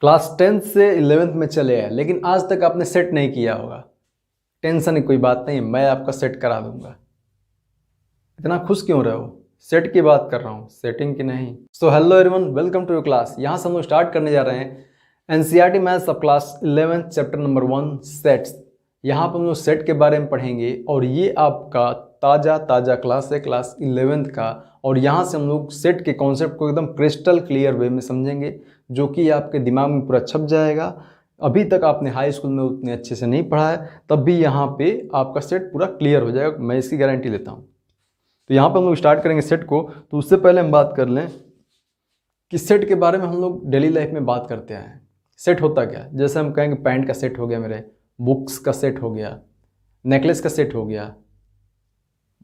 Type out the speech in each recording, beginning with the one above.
Class 10th से 11th में चले आए लेकिन आज तक आपने सेट नहीं किया होगा। टेंशन की कोई बात नहीं, मैं आपका सेट करा दूंगा। इतना खुश क्यों रहे हो? सेट की बात कर रहा हूँ, सेटिंग की नहीं। So hello everyone, welcome to your class. यहाँ से हम लोग स्टार्ट करने जा रहे हैं एनसीईआरटी मैथ्स सब क्लास 11 चैप्टर नंबर 1 सेट्स। यहाँ पर हम लोग सेट के बारे में पढ़ेंगे और ये आपका ताज़ा क्लास है, क्लास 11th का। और यहाँ से हम लोग सेट के कॉन्सेप्ट को एकदम क्रिस्टल क्लियर वे में समझेंगे, जो कि आपके दिमाग में पूरा छप जाएगा। अभी तक आपने हाई स्कूल में उतने अच्छे से नहीं पढ़ा है, तब भी यहाँ पे आपका सेट पूरा क्लियर हो जाएगा, मैं इसकी गारंटी लेता हूँ। तो यहाँ पर हम लोग स्टार्ट करेंगे सेट को। तो उससे पहले हम बात कर लें कि सेट के बारे में हम लोग डेली लाइफ में बात करते हैं। सेट होता क्या? जैसे हम कहेंगे पैंट का सेट हो गया, मेरे बुक्स का सेट हो गया, नेकलेस का सेट हो गया।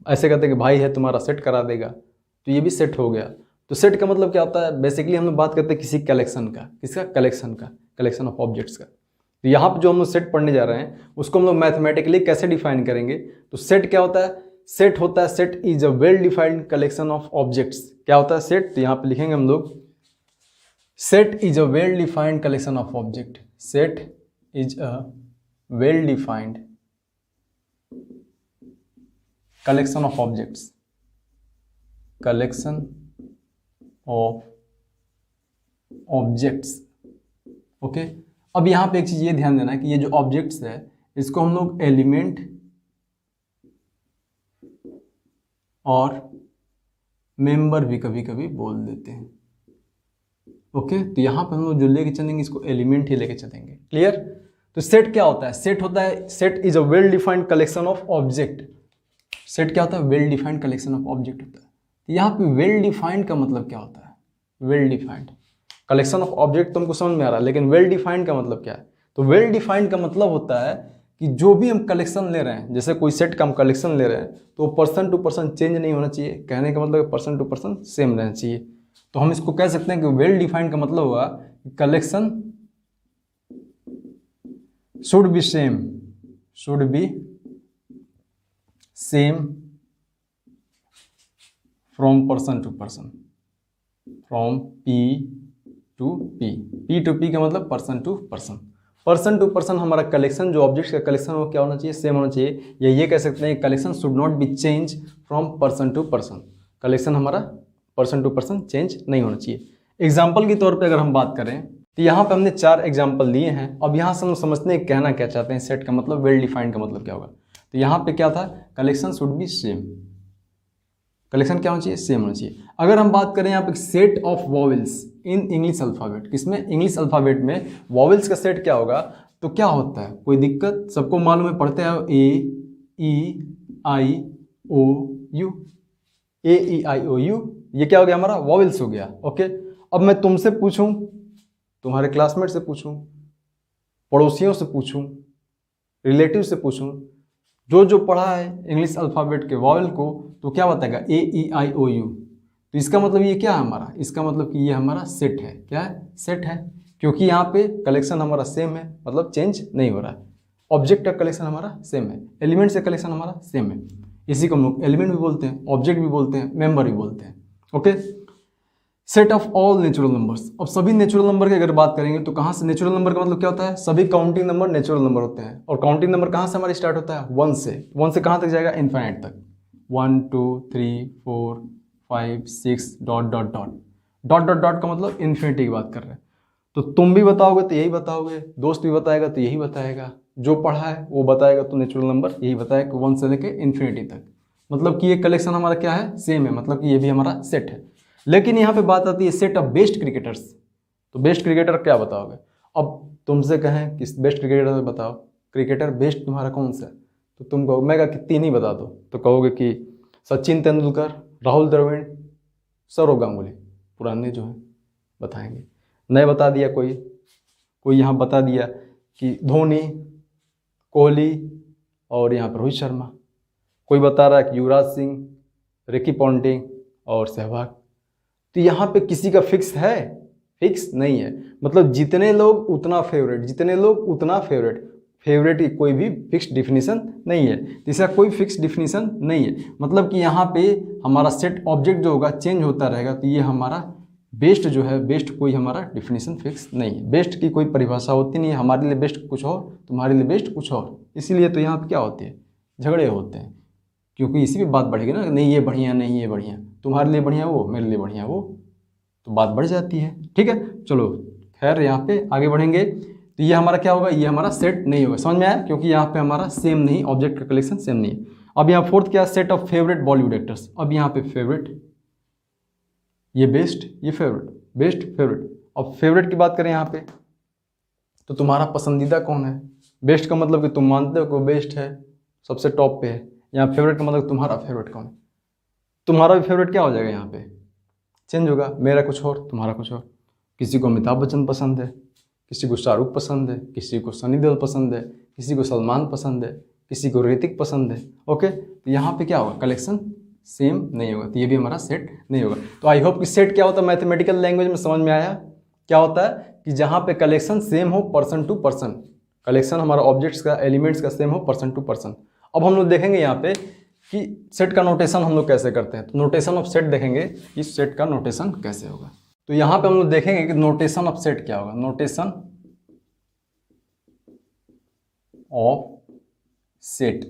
ऐसे कहते हैं कि भाई है तुम्हारा सेट करा देगा, तो ये भी सेट हो गया। तो सेट का मतलब क्या होता है? बेसिकली हम लोग बात करते हैं किसी कलेक्शन का, किसका? कलेक्शन ऑफ ऑब्जेक्ट्स का। तो यहाँ पर जो हम लोग सेट पढ़ने जा रहे हैं उसको हम लोग मैथमेटिकली कैसे डिफाइन करेंगे। तो सेट क्या होता है? Set is a well defined collection of objects. क्या होता है सेट? तो यहाँ पे लिखेंगे हम लोग set is a well defined collection of object. Set is a well defined collection of objects. Collection of objects. Okay, अब यहाँ पे एक चीज ये ध्यान देना है कि ये जो ऑब्जेक्ट्स है इसको हम लोग एलिमेंट और मेंबर भी कभी कभी बोल देते हैं। ओके, तो यहाँ पर हम लोग जो लेके चलेंगे इसको एलिमेंट ही लेके चलेंगे। क्लियर? तो सेट क्या होता है? Set is a well defined collection of object. Set क्या होता है? Well defined collection of object होता है। तो यहाँ पे वेल डिफाइंड का मतलब क्या होता है? Well defined collection of object तुमको समझ में आ रहा है, लेकिन वेल डिफाइंड का मतलब क्या है? तो वेल डिफाइंड का मतलब होता है कि जो भी हम कलेक्शन ले रहे हैं, जैसे कोई सेट का हम कलेक्शन ले रहे हैं, तो पर्सन टू पर्सन चेंज नहीं होना चाहिए। कहने का मतलब पर्सन टू पर्सन सेम रहना चाहिए। तो हम इसको कह सकते हैं कि वेल डिफाइंड का मतलब हुआ collection should be same from person to person, from P to P का मतलब पर्सन टू पर्सन हमारा कलेक्शन, जो ऑब्जेक्ट्स का कलेक्शन वो क्या होना चाहिए? सेम होना चाहिए। या ये कह सकते हैं collection should not be change from person to person. Collection हमारा पर्सन टू पर्सन चेंज नहीं होना चाहिए। एग्जाम्पल के तौर पे अगर हम बात करें तो यहाँ पे हमने 4 एग्जाम्पल दिए हैं। अब यहाँ से हम समझते हैं कहना क्या चाहते हैं सेट का मतलब, वेल डिफाइंड का मतलब क्या होगा। तो यहाँ पे क्या था? Collection should be same. Collection क्या होना चाहिए? सेम होना चाहिए। अगर हम बात करें यहाँ पे set of vowels in English alphabet, किसमें? इंग्लिश अल्फ़ाबेट में वॉवेल्स का सेट क्या होगा? तो क्या होता है? कोई दिक्कत? सबको मालूम है, पढ़ते हैं A E I O U। ये क्या हो गया? हमारा वॉवेल्स हो गया। ओके, अब मैं तुमसे पूछूं, तुम्हारे क्लासमेट से पूछूं, पड़ोसियों से पूछूं, रिलेटिव से पूछूं, जो पढ़ा है इंग्लिश अल्फ़ाबेट के वॉवेल को, तो क्या बताएगा? AEIOU। तो इसका मतलब ये क्या है हमारा? इसका मतलब कि ये हमारा सेट है। क्या है? सेट है, क्योंकि यहाँ पे कलेक्शन हमारा सेम है, मतलब चेंज नहीं हो रहा है। ऑब्जेक्ट का कलेक्शन हमारा सेम है, एलिमेंट से कलेक्शन हमारा सेम है। इसी को हम लोग एलिमेंट भी बोलते हैं, ऑब्जेक्ट भी बोलते हैं, मेंबर भी बोलते हैं। Okay, set of all natural numbers. अब सभी नेचुरल नंबर की अगर बात करेंगे तो कहाँ से? नेचुरल नंबर का मतलब क्या होता है? सभी काउंटिंग नंबर नेचुरल नंबर होते हैं। और काउंटिंग नंबर कहाँ से हमारी स्टार्ट होता है? 1 से। 1 से कहाँ तक जाएगा? इन्फिनिट तक। 1 2 3 4 5 6 dot dot dot dot dot dot का मतलब इन्फिनिटी की बात कर रहे हैं। तो तुम भी बताओगे तो यही बताओगे, दोस्त भी बताएगा तो यही बताएगा, जो पढ़ा है वो बताएगा तो नेचुरल नंबर यही बताएगा, 1 से लेकर इन्फिनिटी तक। मतलब कि ये कलेक्शन हमारा क्या है? सेम है, मतलब कि ये भी हमारा सेट है। लेकिन यहाँ पे बात आती है सेट ऑफ बेस्ट क्रिकेटर्स। तो बेस्ट क्रिकेटर क्या बताओगे? अब तुमसे कहें कि बेस्ट क्रिकेटर बताओ, क्रिकेटर बेस्ट तुम्हारा कौन सा है, तो तुम कहोगे, मैं कि 3 ही बता दो, तो कहोगे कि सचिन तेंदुलकर, राहुल द्रविड़, सौरव गांगुली। पुराने जो हैं बताएंगे। नए बता दिया कोई यहाँ बता दिया कि धोनी, कोहली और यहाँ पर रोहित शर्मा। कोई बता रहा है कि युवराज सिंह, रिकी पॉन्टिंग और सहवाग। तो यहाँ पे किसी का फिक्स है? फिक्स नहीं है। मतलब जितने लोग उतना फेवरेट, फेवरेट की कोई भी फिक्स डिफिनीशन नहीं है। इसका कोई फिक्स डिफिनीशन नहीं है। मतलब कि यहाँ पे हमारा सेट ऑब्जेक्ट जो होगा चेंज होता रहेगा। तो ये हमारा बेस्ट जो है, बेस्ट कोई हमारा डिफिनीशन फिक्स नहीं है, बेस्ट की कोई परिभाषा होती नहीं है। हमारे लिए बेस्ट कुछ और, तुम्हारे लिए बेस्ट कुछ और, इसीलिए तो यहाँ पे क्या होती है, झगड़े होते हैं, क्योंकि इसी पे बात बढ़ेगी ना, नहीं ये बढ़िया, नहीं ये बढ़िया, तुम्हारे लिए बढ़िया वो, मेरे लिए बढ़िया वो, तो बात बढ़ जाती है। ठीक है, चलो खैर यहाँ पे आगे बढ़ेंगे। तो ये हमारा क्या होगा, ये हमारा सेट नहीं होगा, समझ में आया, क्योंकि यहाँ पे हमारा सेम नहीं, ऑब्जेक्ट का कलेक्शन सेम नहीं है। अब यहाँ फोर्थ क्या, set of favourite Bollywood actors. अब यहाँ पे फेवरेट, ये बेस्ट, ये फेवरेट, बेस्ट फेवरेट। अब फेवरेट की बात करें यहाँ पे, तो तुम्हारा पसंदीदा कौन है। बेस्ट का मतलब कि तुम मानते हो कि बेस्ट है, सबसे टॉप पे है। यहाँ फेवरेट का मतलब तुम्हारा फेवरेट कौन है। तुम्हारा भी फेवरेट क्या हो जाएगा, यहाँ पे चेंज होगा, मेरा कुछ और, तुम्हारा कुछ और। किसी को अमिताभ बच्चन पसंद है, किसी को शाहरुख पसंद है, किसी को सनी देओल पसंद है, किसी को सलमान पसंद है, किसी को ऋतिक पसंद है। ओके, तो यहाँ पे क्या होगा, कलेक्शन सेम नहीं होगा, तो ये भी हमारा सेट नहीं होगा। तो आई होप कि सेट क्या होता है मैथमेटिकल लैंग्वेज में समझ में आया। क्या होता है कि जहाँ पे कलेक्शन सेम हो पर्सन टू पर्सन, कलेक्शन हमारा ऑब्जेक्ट्स का, एलिमेंट्स का सेम हो पर्सन टू पर्सन। अब हम लोग देखेंगे यहाँ पे कि सेट का नोटेशन हम लोग कैसे करते हैं। तो नोटेशन ऑफ सेट देखेंगे कि सेट का नोटेशन कैसे होगा। तो यहाँ पे हम लोग देखेंगे कि नोटेशन ऑफ सेट क्या होगा। नोटेशन ऑफ सेट,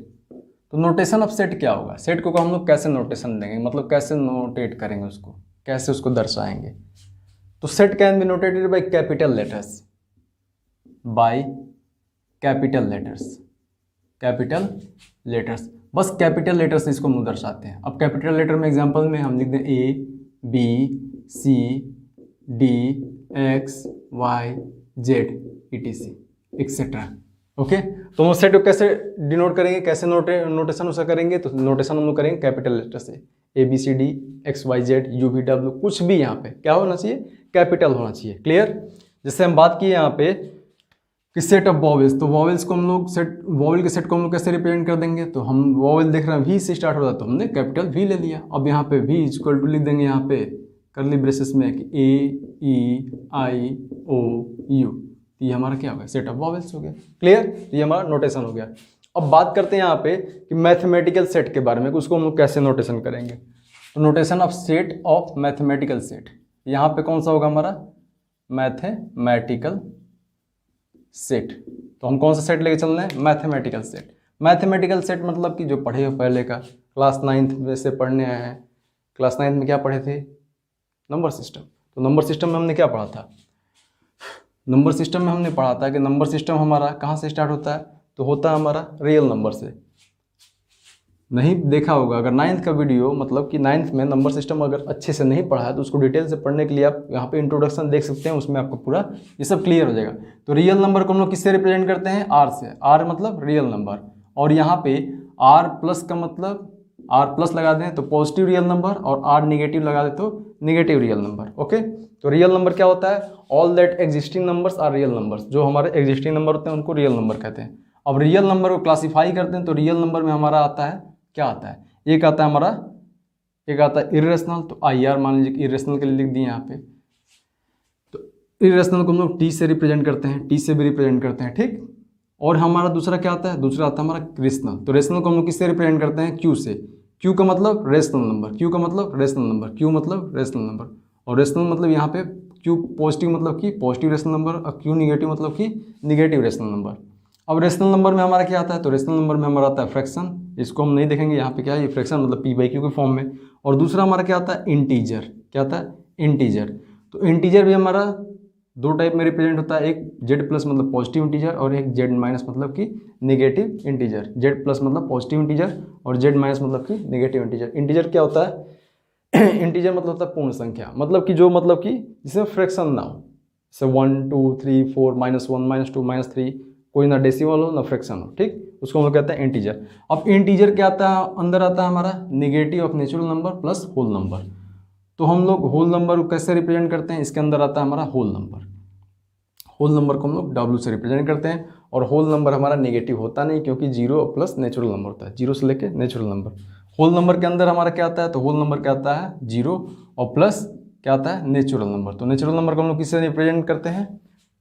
तो नोटेशन ऑफ सेट क्या होगा, सेट को हम लोग कैसे नोटेशन देंगे, मतलब कैसे नोटेट करेंगे उसको, कैसे उसको दर्शाएंगे। तो set can be notated by capital letters, by capital letters, capital letters, बस कैपिटल लेटर से इसको हम दर्शाते हैं। अब कैपिटल लेटर में एग्जांपल में हम लिख दें A B C D X Y Z ETC etcetera. Okay, तो हम सेट को कैसे डिनोट करेंगे, कैसे नोटेशन उसका करेंगे। तो नोटेशन हम लोग करेंगे कैपिटल लेटर से, A B C D X Y Z U V W, कुछ भी यहाँ पे क्या होना चाहिए, कैपिटल होना चाहिए। क्लियर। जैसे हम बात किए यहाँ पे कि सेट ऑफ वॉवेल्स, तो वॉवेल्स को हम लोग सेट, वॉवेल के सेट को हम लोग कैसे रिप्रेजेंट कर देंगे। तो हम वॉवेल देख रहे हैं वी से स्टार्ट होता है, तो हमने कैपिटल वी ले लिया। अब यहाँ पे वी इक्वल टू लिख देंगे यहाँ पे कर्ली ब्रेसेस में कि ए ई आई ओ यू, तो ये हमारा क्या हो गया, सेट ऑफ वॉवेल्स हो गया। क्लियर, तो ये हमारा नोटेशन हो गया। अब बात करते हैं यहाँ पे कि मैथमेटिकल सेट के बारे में, उसको हम लोग कैसे नोटेशन करेंगे। तो notation of set of mathematical set, यहाँ पे कौन सा होगा हमारा, मैथमेटिकल सेट। तो हम कौन सा सेट लेके चल रहे हैं, मैथमेटिकल सेट। मैथमेटिकल सेट मतलब कि जो पढ़े हो पहले का, क्लास 9th में से पढ़ने आए हैं। क्लास 9th में क्या पढ़े थे, नंबर सिस्टम। तो नंबर सिस्टम में हमने क्या पढ़ा था, नंबर सिस्टम में हमने पढ़ा था कि नंबर सिस्टम हमारा कहाँ से स्टार्ट होता है, तो होता है हमारा रियल नंबर से। नहीं देखा होगा अगर 9th का वीडियो, मतलब कि 9th में नंबर सिस्टम अगर अच्छे से नहीं पढ़ा है तो उसको डिटेल से पढ़ने के लिए आप यहाँ पे इंट्रोडक्शन देख सकते हैं, उसमें आपको पूरा ये सब क्लियर हो जाएगा। तो रियल नंबर को हम लोग किससे रिप्रेजेंट करते हैं, आर से। आर मतलब रियल नंबर, और यहाँ पे आर प्लस का मतलब आर प्लस लगा दें तो पॉजिटिव रियल नंबर, और आर निगेटिव लगा दें तो निगेटिव रियल नंबर। ओके, तो रियल नंबर क्या होता है, all that existing numbers are real numbers, जो हमारे एग्जिस्टिंग नंबर होते हैं उनको रियल नंबर कहते हैं। अब रियल नंबर को क्लासीफाई करते हैं तो रियल नंबर में हमारा आता है, क्या आता है, एक आता है हमारा, एक आता है इरेशनल। तो आई आर मान लीजिए कि इरेशनल के लिए लिख दिए यहाँ पे। तो इरेशनल को हम लोग टी से रिप्रेजेंट करते हैं, टी से भी रिप्रेजेंट करते हैं, ठीक। और हमारा दूसरा क्या आता है, दूसरा आता है हमारा रेशनल। तो रेशनल को हम लोग किससे रिप्रेजेंट करते हैं, क्यू से। क्यू का मतलब रेशनल नंबर, क्यू का मतलब रेशनल नंबर, क्यू मतलब रेशनल नंबर। और रेशनल मतलब यहाँ पे क्यू पॉजिटिव मतलब कि पॉजिटिव रेशनल नंबर, और क्यू निगेटिव मतलब कि निगेटिव रेशनल नंबर। अब रेशनल नंबर में हमारा क्या आता है, तो रेशनल नंबर में हमारा आता है फ्रैक्शन, इसको हम नहीं देखेंगे यहाँ पे क्या है, ये फ्रैक्शन मतलब पी बाई क्यू के फॉर्म में। और दूसरा हमारा क्या आता है, इंटीजर। क्या आता है, इंटीजर। तो इंटीजर भी हमारा दो टाइप में रिप्रेजेंट होता है, एक जेड प्लस मतलब पॉजिटिव इंटीजर, और एक जेड माइनस मतलब कि नेगेटिव इंटीजर। जेड प्लस मतलब पॉजिटिव इंटीजर, और जेड माइनस मतलब कि नेगेटिव इंटीजर। इंटीजर क्या होता है, इंटीजर मतलब होता है पूर्ण संख्या, मतलब कि जो, मतलब कि जिसमें फ्रैक्शन ना हो, जैसे 1 2 3 4 -1 -2 -3, कोई ना डेसिमल हो ना फ्रैक्शन हो, ठीक, उसको हम लोग कहते हैं इंटीजर। अब इंटीजर क्या आता है, अंदर आता है हमारा negative of natural number plus whole number. तो हम लोग होल नंबर को कैसे रिप्रेजेंट करते हैं, इसके अंदर आता है हमारा होल नंबर। होल नंबर को हम लोग डब्ल्यू से रिप्रेजेंट करते हैं, और होल नंबर हमारा नेगेटिव होता नहीं, क्योंकि 0 प्लस नेचुरल नंबर होता है, 0 से लेके नेचुरल नंबर। होल नंबर के अंदर हमारा क्या आता है, तो होल नंबर क्या आता है 0, और प्लस क्या आता है नेचुरल नंबर। तो नेचुरल नंबर को हम लोग किससे रिप्रेजेंट करते हैं,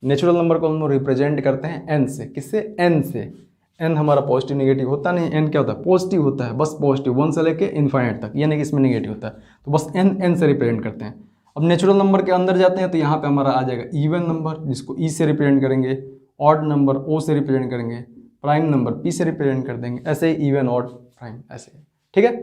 नेचुरल नंबर को हम लोग रिप्रेजेंट करते हैं एन से। किससे, एन से। एन हमारा पॉजिटिव नेगेटिव होता नहीं, एन क्या होता है, पॉजिटिव होता है, बस पॉजिटिव 1 से लेके इन्फाइनाइट तक, यानी कि इसमें नेगेटिव होता है। तो बस एन से रिप्रेजेंट करते हैं। अब नेचुरल नंबर के अंदर जाते हैं तो यहाँ पे हमारा आ जाएगा इवन नंबर, जिसको ई से रिप्रेजेंट करेंगे, ऑड नंबर ओ से रिप्रेजेंट करेंगे, प्राइम नंबर पी से रिप्रेजेंट कर देंगे, ऐसे ही इवन ऑड प्राइम ऐसे, ठीक है।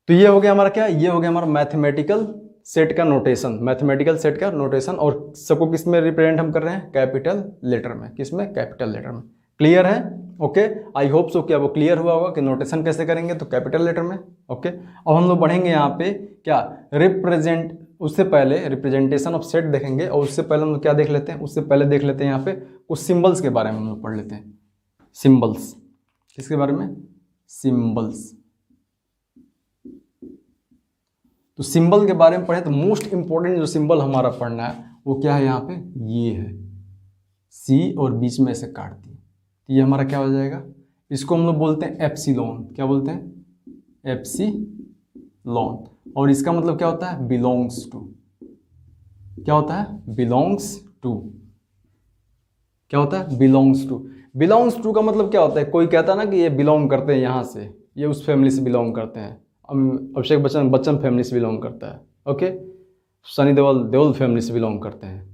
तो ये हो गया हमारा क्या, ये हो गया हमारा मैथमेटिकल सेट का नोटेशन, मैथमेटिकल सेट का नोटेशन। और सबको किस में रिप्रेजेंट हम कर रहे हैं, कैपिटल लेटर में, किस में, कैपिटल लेटर में। क्लियर है, ओके, आई होप सो क्या वो क्लियर हुआ होगा कि नोटेशन कैसे करेंगे, तो कैपिटल लेटर में, ओके। अब हम लोग बढ़ेंगे यहाँ पे क्या, रिप्रेजेंट, उससे पहले रिप्रेजेंटेशन ऑफ सेट देखेंगे, और उससे पहले हम लोग क्या देख लेते हैं, उससे पहले देख लेते हैं यहाँ पे कुछ सिंबल्स के बारे में हम लोग पढ़ लेते हैं। सिंबल्स, किसके बारे में, सिंबल्स। तो सिंबल के बारे में पढ़े तो मोस्ट इंपॉर्टेंट जो सिंबल हमारा पढ़ना है वो क्या है, यहाँ पे ये है, सी और बीच में से काट दी, तो ये हमारा क्या हो जाएगा, इसको हम लोग बोलते हैं एप्सिलॉन। क्या बोलते हैं, एप्सिलॉन। और इसका मतलब क्या होता है, बिलोंग्स टू। क्या होता है, बिलोंग्स टू। क्या होता है, बिलोंग्स टू। बिलोंग्स टू का मतलब क्या होता है, कोई कहता है ना कि ये बिलोंग करते हैं यहाँ से, ये उस फैमिली से बिलोंग करते हैं। अभिषेक बच्चन फैमिली से बिलोंग करता है, ओके। सनी देओल फैमिली से बिलोंग करते हैं।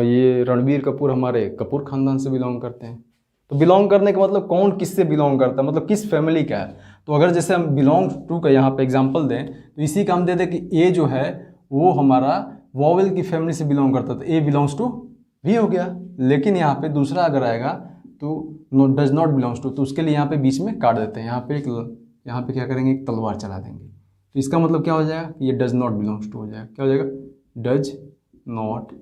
ये रणबीर कपूर हमारे कपूर खानदान से बिलोंग करते हैं। तो बिलोंग करने का मतलब कौन किससे बिलोंग करता है, मतलब किस फैमिली का है। तो अगर जैसे हम बिलोंग टू का यहाँ पे एग्जांपल दें तो इसी का हम दे दें कि ए जो है वो हमारा वॉवेल की फैमिली से बिलोंग करता है, तो ए बिलोंग्स टू भी हो गया। लेकिन यहाँ पे दूसरा अगर आएगा तो डज नॉट बिलोंग्स टू, तो उसके लिए यहाँ पे बीच में काट देते हैं, यहाँ पे क्या करेंगे, एक तलवार चला देंगे। तो इसका मतलब क्या हो जाएगा, ये डज नॉट बिलोंग्स टू हो जाएगा। क्या हो जाएगा, does not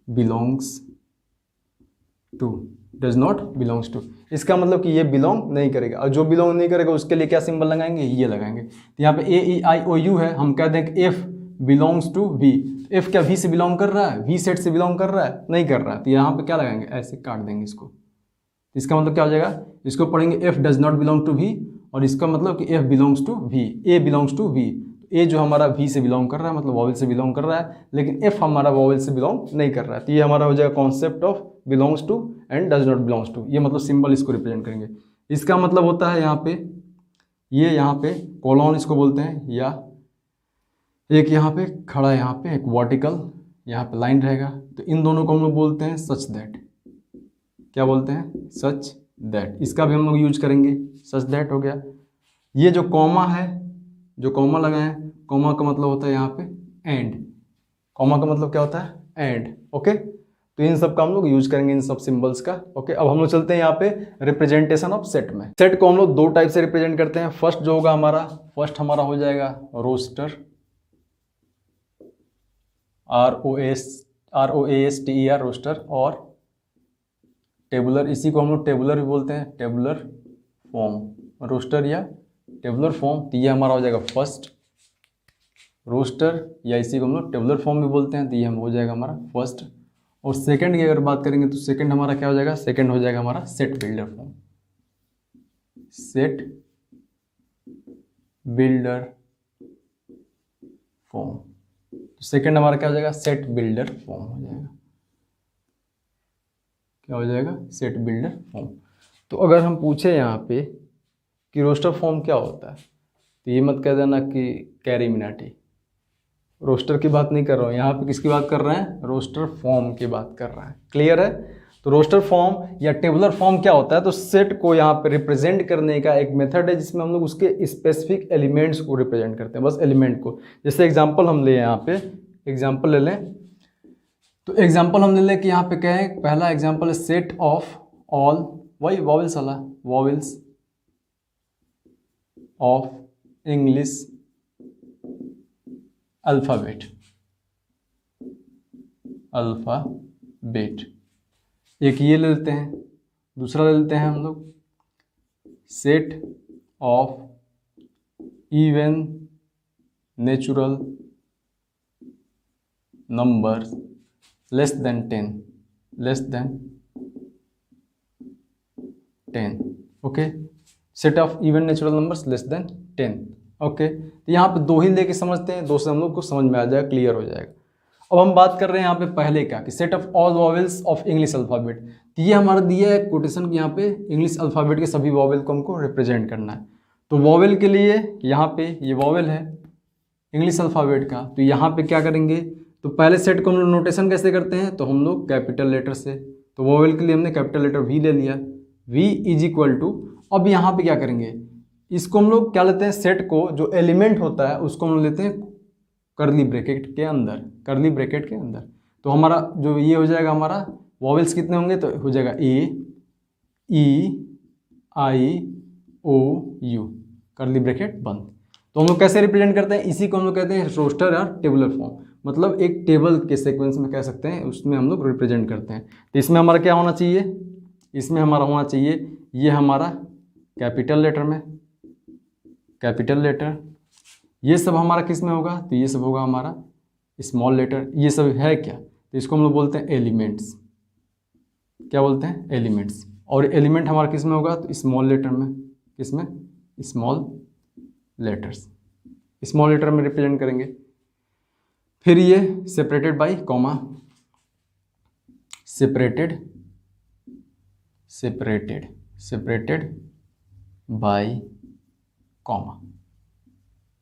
belongs to, does not belongs to. इसका मतलब कि ये बिलोंग नहीं करेगा, और जो बिलोंग नहीं करेगा उसके लिए क्या सिंबल लगाएंगे, ये लगाएंगे। तो यहाँ पे ए ई आई ओ यू है, हम कह दें कि F belongs to V. F क्या वी से बिलोंग कर रहा है, वी सेट से बिलोंग कर रहा है, नहीं कर रहा है, तो यहाँ पे क्या लगाएंगे, ऐसे काट देंगे इसको। इसका मतलब क्या हो जाएगा, इसको पढ़ेंगे F does not belong to V, और इसका मतलब कि F belongs to V, A belongs to V. A जो हमारा वी से बिलोंग कर रहा है, मतलब वॉवेल से बिलोंग कर रहा है, लेकिन एफ हमारा वॉवेल से बिलोंग नहीं कर रहा है। तो ये हमारा हो जाएगा concept of belongs to and does not belongs to. ये मतलब सिंबल इसको रिप्रेजेंट करेंगे। इसका मतलब होता है यहाँ पे, ये यहाँ पे कॉलॉन इसको बोलते हैं, या एक यहाँ पे खड़ा, यहाँ पे एक वर्टिकल यहाँ पे लाइन रहेगा, तो इन दोनों को हम लोग बोलते हैं सच दैट। क्या बोलते हैं, सच दैट। इसका भी हम लोग यूज करेंगे, सच दैट हो गया। ये जो कॉमा है, जो कॉमा लगाए, कॉमा का मतलब होता है यहाँ पे एंड। कॉमा का मतलब क्या होता है, एंड, ओके। तो इन सब का हम लोग यूज करेंगे, इन सब सिंबल्स का, ओके। अब हम लोग चलते हैं यहाँ पे रिप्रेजेंटेशन ऑफ सेट में। सेट को हम लोग दो टाइप से रिप्रेजेंट करते हैं। फर्स्ट जो होगा हमारा, फर्स्ट हमारा हो जाएगा रोस्टर, ROASTER रोस्टर, और टेबुलर, इसी को हम लोग टेबुलर भी बोलते हैं, टेबुलर फॉर्म, रोस्टर या टेबुलर फॉर्म। तो ये हमारा हो जाएगा फर्स्ट रोस्टर, या इसी को हम लोग टेबुलर फॉर्म भी बोलते हैं, तो ये हम हो जाएगा हमारा फर्स्ट। और सेकंड की अगर बात करेंगे तो सेकंड हमारा क्या हो जाएगा, सेकंड हो जाएगा हमारा set builder form, set builder form. Second हमारा क्या हो जाएगा, सेट बिल्डर फॉर्म हो जाएगा। क्या हो जाएगा, सेट बिल्डर फॉर्म। तो अगर हम पूछे यहाँ पे कि रोस्टर फॉर्म क्या होता है, तो ये मत कह देना कि कैरी मिनाटी, रोस्टर की बात नहीं कर रहा हूँ यहाँ पे, किसकी बात कर रहे हैं, रोस्टर फॉर्म की बात कर रहा है। क्लियर है। तो रोस्टर फॉर्म या टेबुलर फॉर्म क्या होता है, तो सेट को यहाँ पे रिप्रेजेंट करने का एक मेथड है जिसमें हम लोग उसके स्पेसिफिक एलिमेंट्स को रिप्रेजेंट करते हैं, बस एलिमेंट को। जैसे एग्जांपल हम ले, यहाँ पे एग्जांपल ले लें, तो एग्जांपल हम ले लें कि यहाँ पे क्या है, पहला एग्जांपल है सेट ऑफ ऑल, वही वॉवेल्स वाला, vowels of English alphabet, alphabet. एक ये ले लेते हैं, दूसरा ले लेते हैं हम लोग set of even natural numbers less than 10, less than 10, okay. Set of even natural numbers less than 10, okay. तो यहाँ पे दो ही लेके समझते हैं, दो से हम लोग को समझ में आ जाएगा, क्लियर हो जाएगा। अब हम बात कर रहे हैं यहाँ पे पहले का कि set of all vowels of English alphabet. तो ये हमारा दिया है कोटेशन कि यहाँ पे इंग्लिश अल्फ़ाबेट के सभी वॉवेल को हमको रिप्रेजेंट करना है। तो वॉवेल के लिए यहाँ पे ये वॉवेल है, इंग्लिश अल्फ़ाबेट का। तो यहाँ पे क्या करेंगे, तो पहले सेट को हम लोग नोटेशन कैसे करते हैं, तो हम लोग कैपिटल लेटर से, तो वोवेल के लिए हमने कैपिटल लेटर वी ले लिया, वी इज इक्वल टू, अब यहाँ पे क्या करेंगे, इसको हम लोग क्या लेते हैं, सेट को जो एलिमेंट होता है उसको हम लेते हैं करली ब्रैकेट के अंदर, करली ब्रैकेट के अंदर। तो हमारा जो ये हो जाएगा, हमारा वोवेल्स कितने होंगे, तो हो जाएगा ए ई आई ओ यू, करली ब्रैकेट बंद। तो हम लोग कैसे रिप्रेजेंट करते हैं, इसी को हम लोग कहते हैं रोस्टर या टेबुलर फॉर्म, मतलब एक टेबल के सीक्वेंस में कह सकते हैं, उसमें हम लोग रिप्रेजेंट करते हैं। तो इसमें हमारा क्या होना चाहिए, इसमें हमारा होना चाहिए ये हमारा कैपिटल लेटर में, कैपिटल लेटर, ये सब हमारा किस में होगा, तो ये सब होगा हमारा स्मॉल लेटर, ये सब है क्या, तो इसको हम लोग बोलते हैं एलिमेंट्स, क्या बोलते हैं, एलिमेंट्स। और एलिमेंट हमारा किस में होगा, तो स्मॉल लेटर में, किस में, स्मॉल लेटर्स, स्मॉल लेटर में रिप्रेजेंट करेंगे। फिर ये separated by comma, separated, separated, separated by comma,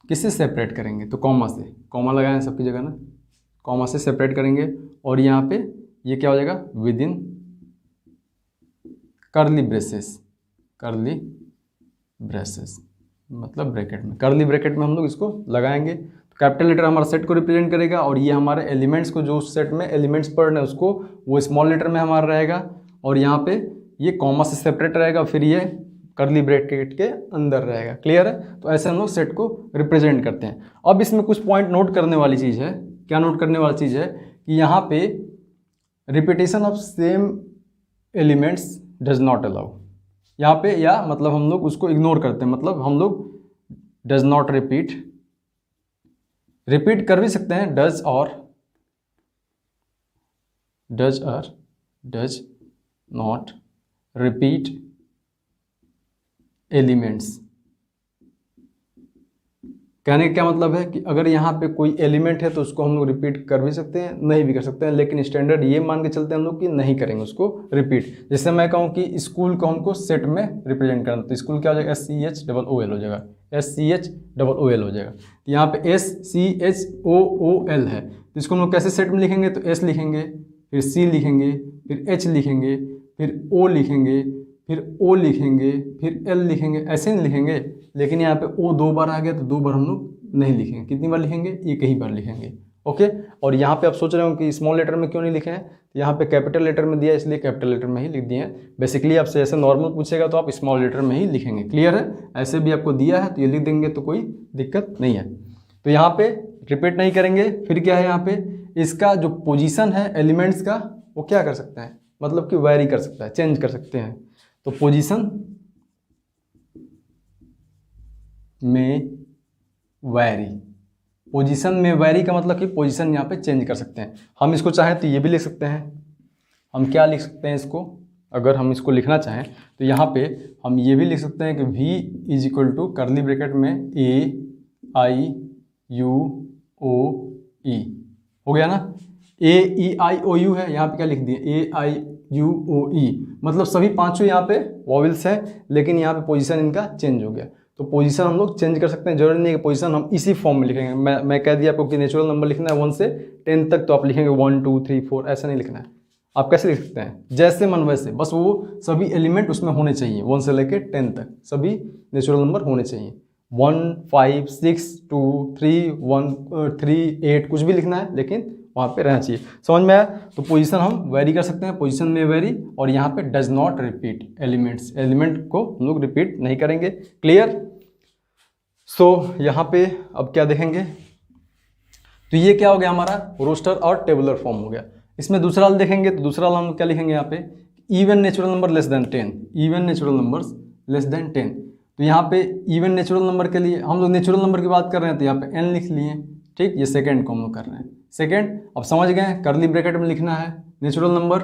किससे सेपरेट करेंगे, तो कॉमा से, कॉमा लगाएं सबकी जगह ना, कॉमा से सेपरेट करेंगे। और यहाँ पे ये क्या हो जाएगा, विद इन करली ब्रेसेस, करली ब्रेसेस मतलब ब्रैकेट में, करली ब्रैकेट में हम लोग इसको लगाएंगे। तो कैपिटल लेटर हमारा सेट को रिप्रेजेंट करेगा, और ये हमारे एलिमेंट्स को, जो उस सेट में एलिमेंट्स पढ़ रहे हैं उसको, वो स्मॉल लेटर में हमारा रहेगा, और यहाँ पे ये कॉमा से सेपरेट रहेगा, फिर ये करली ब्रैकेट के अंदर रहेगा। क्लियर है, तो ऐसे हम लोग सेट को रिप्रेजेंट करते हैं। अब इसमें कुछ पॉइंट नोट करने वाली चीज़ है, क्या नोट करने वाली चीज़ है कि यहाँ पे repetition of same elements does not allow, यहाँ पे या मतलब हम लोग उसको इग्नोर करते हैं, मतलब हम लोग डज नॉट रिपीट, रिपीट कर भी सकते हैं डज और डज नॉट रिपीट एलिमेंट्स। कहने का क्या मतलब है कि अगर यहाँ पे कोई एलिमेंट है तो उसको हम लोग रिपीट कर भी सकते हैं, नहीं भी कर सकते हैं, लेकिन स्टैंडर्ड ये मान के चलते हैं हम लोग कि नहीं करेंगे उसको रिपीट। जैसे मैं कहूँ कि स्कूल को हमको सेट में रिप्रेजेंट करना, तो स्कूल क्या हो जाएगा, SCHOOL हो जाएगा, SCHOOL हो जाएगा। तो यहाँ पे SCHOOL है, तो इसको हम लोग कैसे सेट में लिखेंगे, तो S लिखेंगे, फिर C लिखेंगे, फिर H लिखेंगे, फिर O लिखेंगे, फिर O लिखेंगे, फिर L लिखेंगे, ऐसे नहीं लिखेंगे। लेकिन यहाँ पे O 2 बार आ गया तो 2 बार हम लोग नहीं लिखेंगे, कितनी बार लिखेंगे, एक ही बार लिखेंगे। ओके, और यहाँ पे आप सोच रहे हो कि स्मॉल लेटर में क्यों नहीं लिखे हैं, तो यहाँ पे कैपिटल लेटर में दिया इसलिए कैपिटल लेटर में ही लिख दिए हैं। बेसिकली आपसे ऐसे नॉर्मल पूछेगा तो आप स्मॉल लेटर में ही लिखेंगे। क्लियर है, ऐसे भी आपको दिया है तो ये लिख देंगे तो कोई दिक्कत नहीं है। तो यहाँ पे रिपीट नहीं करेंगे। फिर क्या है, यहाँ पे इसका जो पोजीशन है एलिमेंट्स का वो क्या कर सकते हैं, मतलब कि वैरी कर सकता है, चेंज कर सकते हैं। तो पोजीशन में वैरी, पोजीशन में वैरी का मतलब कि पोजीशन यहाँ पे चेंज कर सकते हैं। हम इसको चाहें तो ये भी लिख सकते हैं, हम क्या लिख सकते हैं इसको, अगर हम इसको लिखना चाहें तो यहाँ पे हम ये भी लिख सकते हैं कि V is equal to curly bracket में AIUOE हो गया ना, AEIOU है, यहाँ पे क्या लिख दिए AIUOE, मतलब सभी पांचों यहाँ पे वॉवेल्स हैं, लेकिन यहाँ पे पोजीशन इनका चेंज हो गया। तो पोजीशन हम लोग चेंज कर सकते हैं, जरूरी नहीं है कि पोजीशन हम इसी फॉर्म में लिखेंगे। मैं कह दिया आपको कि नेचुरल नंबर लिखना है 1 से 10 तक, तो आप लिखेंगे 1 2 3 4, ऐसा नहीं लिखना है। आप कैसे लिख सकते हैं, जैसे मन वैसे, बस वो सभी एलिमेंट उसमें होने चाहिए, 1 से लेके 10 तक सभी नेचुरल नंबर होने चाहिए। 1 5 6 2 3 1 3 8 कुछ भी लिखना है, लेकिन वहाँ पे रहना चाहिए। समझ में आया? तो पोजीशन हम वेरी कर सकते हैं, पोजीशन में वेरी, और यहाँ पे does not repeat elements, element को हम लोग रिपीट नहीं करेंगे। क्लियर? सो यहाँ पे अब क्या देखेंगे, तो ये क्या हो गया हमारा रोस्टर और टेबुलर फॉर्म हो गया। इसमें दूसरा वाला देखेंगे तो दूसरा वाला हम क्या लिखेंगे यहाँ पे, even natural number less than 10, even natural numbers less than 10। तो यहाँ पे इवन नेचुरल नंबर के लिए हम लोग नेचुरल नंबर की बात कर रहे हैं, तो यहाँ पे n लिख लिए, ठीक, ये सेकंड को हम लोग कर रहे हैं। सेकंड, अब समझ गए, करली ब्रैकेट में लिखना है natural number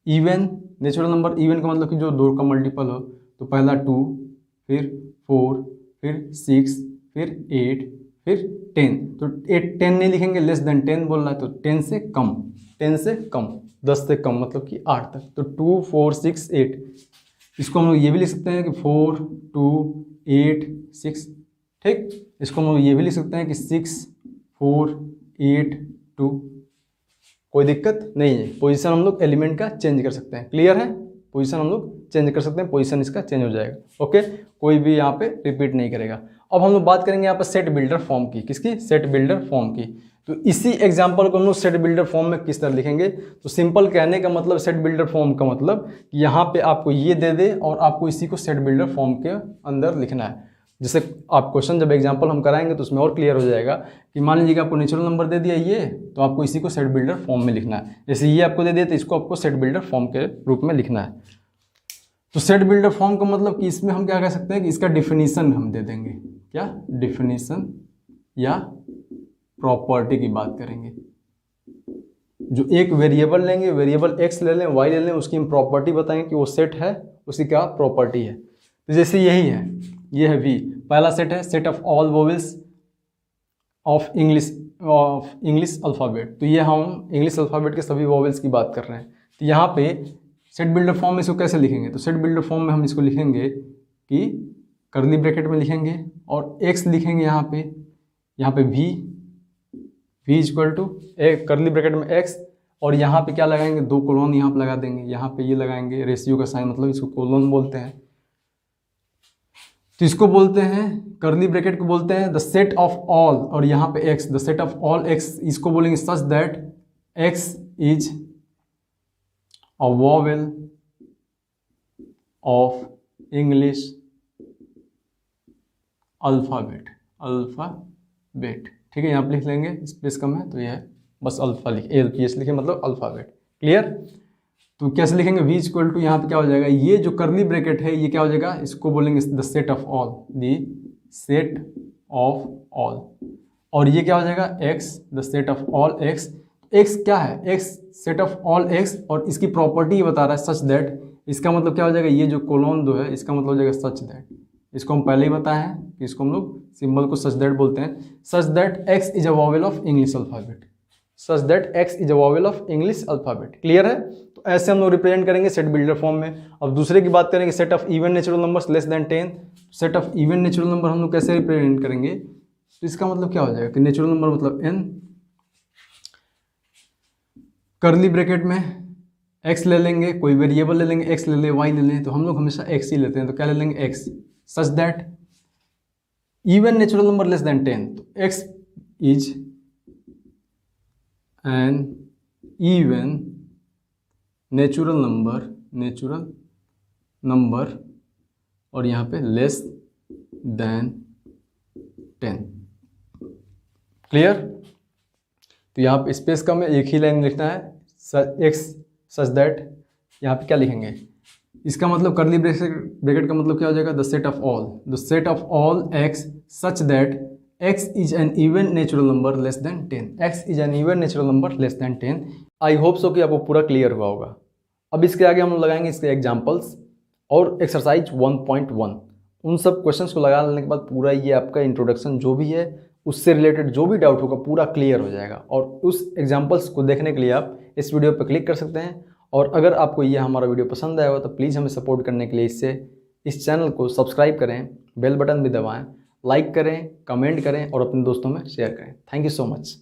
even, natural number even का मतलब कि जो 2 का मल्टीपल हो, तो पहला 2, फिर 4, फिर 6, फिर 8, फिर 10। तो 10 नहीं लिखेंगे, लेस देन 10 बोल रहा है, तो 10 से कम, 10 से कम, 10 से कम मतलब कि 8 तक। तो 2 4 6 8, इसको हम लोग ये भी लिख सकते हैं कि 4 2 8 6, ठीक। इसको हम लोग ये भी लिख सकते हैं कि 6 4 8 2। कोई दिक्कत नहीं है, पोजीशन हम लोग एलिमेंट का चेंज कर सकते हैं। क्लियर है, पोजीशन हम लोग चेंज कर सकते हैं, पोजीशन इसका चेंज हो जाएगा। ओके, कोई भी यहाँ पे रिपीट नहीं करेगा। अब हम लोग बात करेंगे यहाँ पर सेट बिल्डर फॉर्म की। किसकी? सेट बिल्डर फॉर्म की। तो इसी एग्जांपल को हम लोग सेट बिल्डर फॉर्म में किस तरह लिखेंगे? तो सिंपल कहने का मतलब सेट बिल्डर फॉर्म का मतलब कि यहाँ पे आपको ये दे दे और आपको इसी को सेट बिल्डर फॉर्म के अंदर लिखना है। जैसे आप क्वेश्चन जब एग्जांपल हम कराएंगे तो उसमें और क्लियर हो जाएगा कि मान लीजिए आपको नेचुरल नंबर दे दिया ये, तो आपको इसी को सेट बिल्डर फॉर्म में लिखना है। जैसे ये आपको दे दिया तो इसको आपको सेट बिल्डर फॉर्म के रूप में लिखना है। तो सेट बिल्डर फॉर्म का मतलब कि इसमें हम क्या कह सकते हैं कि इसका डिफिनीशन हम दे देंगे। क्या? डिफिनीशन या प्रॉपर्टी की बात करेंगे। जो एक वेरिएबल लेंगे, वेरिएबल एक्स ले लें, वाई ले लें, उसकी हम प्रॉपर्टी बताएंगे कि वो सेट है, उसकी क्या प्रॉपर्टी है। तो जैसे यही है, ये है वी, पहला सेट है set of all vowels of English alphabet. तो ये हम इंग्लिश अल्फ़ाबेट के सभी वोवेल्स की बात कर रहे हैं। तो यहाँ पे सेट बिल्डर फॉर्म में इसको कैसे लिखेंगे? तो सेट बिल्डर फॉर्म में हम इसको लिखेंगे कि कर्ली ब्रैकेट में लिखेंगे और एक्स लिखेंगे यहाँ पे V equal to curly bracket में एक्स, और यहाँ पे क्या लगाएंगे? 2 कोलन यहाँ पे लगा देंगे, यहाँ पे ये लगाएंगे रेशियो का साइन, मतलब इसको कोलन बोलते हैं। तो इसको बोलते हैं, कर्ली ब्रैकेट को बोलते हैं द सेट ऑफ ऑल, और यहाँ पे x, the set of all x, इसको बोलेंगे such that x is a vowel of English alphabet. ठीक है, यहाँ पे लिख लेंगे, स्पेस कम है तो ये है, बस अल्फा लिखे, ALPH लिखे, मतलब अल्फ़ाबेट। क्लियर? तो कैसे लिखेंगे? वी इक्वल टू, यहाँ पे क्या हो जाएगा? ये जो कर्ली ब्रैकेट है ये क्या हो जाएगा? इसको बोलेंगे the set of all, the set of all, और ये क्या हो जाएगा? X, the set of all x. X क्या है? X set of all x, और इसकी प्रॉपर्टी बता रहा है सच दैट। इसका मतलब क्या हो जाएगा? ये जो कोलोन दो है इसका मतलब हो जाएगा सच दैट। इसको हम पहले ही बताए हैं कि इसको हम लोग सिंबल को सच दैट बोलते हैं। Such that x is a vowel of English alphabet, such that x is a vowel of English alphabet. Clear है? तो ऐसे हम लोग रिप्रेजेंट करेंगे सेट बिल्डर फॉर्म में। अब दूसरे की बात करेंगे, set of even natural numbers less than 10। Set of even natural number हम लोग कैसे रिप्रेजेंट करेंगे? तो इसका मतलब क्या हो जाएगा कि नेचुरल नंबर मतलब n, कर्ली ब्रैकेट में x ले लेंगे, कोई वेरिएबल ले लेंगे, x ले ले, y ले लें, तो हम लोग हमेशा x ही लेते हैं, तो क्या ले लेंगे? x, such that even natural number less than 10, तो x is an even natural number, और यहाँ पे लेस देन 10। क्लियर? तो यहाँ पे स्पेस कम है, एक ही लाइन लिखना है, एक्स सच दैट। यहाँ पे क्या लिखेंगे? इसका मतलब कर्ली ब्रैकेट का मतलब क्या हो जाएगा? The set of all x such that x is an even natural number less than 10। x is an even natural number less than 10। I hope so कि आपको पूरा क्लियर हुआ होगा। अब इसके आगे हम लोग लगाएंगे इसके एग्जांपल्स और एक्सरसाइज 1.1। उन सब क्वेश्चंस को लगा लेने के बाद पूरा ये आपका इंट्रोडक्शन जो भी है उससे रिलेटेड जो भी डाउट होगा पूरा क्लियर हो जाएगा। और उस एग्जाम्पल्स को देखने के लिए आप इस वीडियो पर क्लिक कर सकते हैं। और अगर आपको यह हमारा वीडियो पसंद आया हो तो प्लीज़ हमें सपोर्ट करने के लिए इस चैनल को सब्सक्राइब करें, बेल बटन भी दबाएं, लाइक करें, कमेंट करें और अपने दोस्तों में शेयर करें। Thank you so much.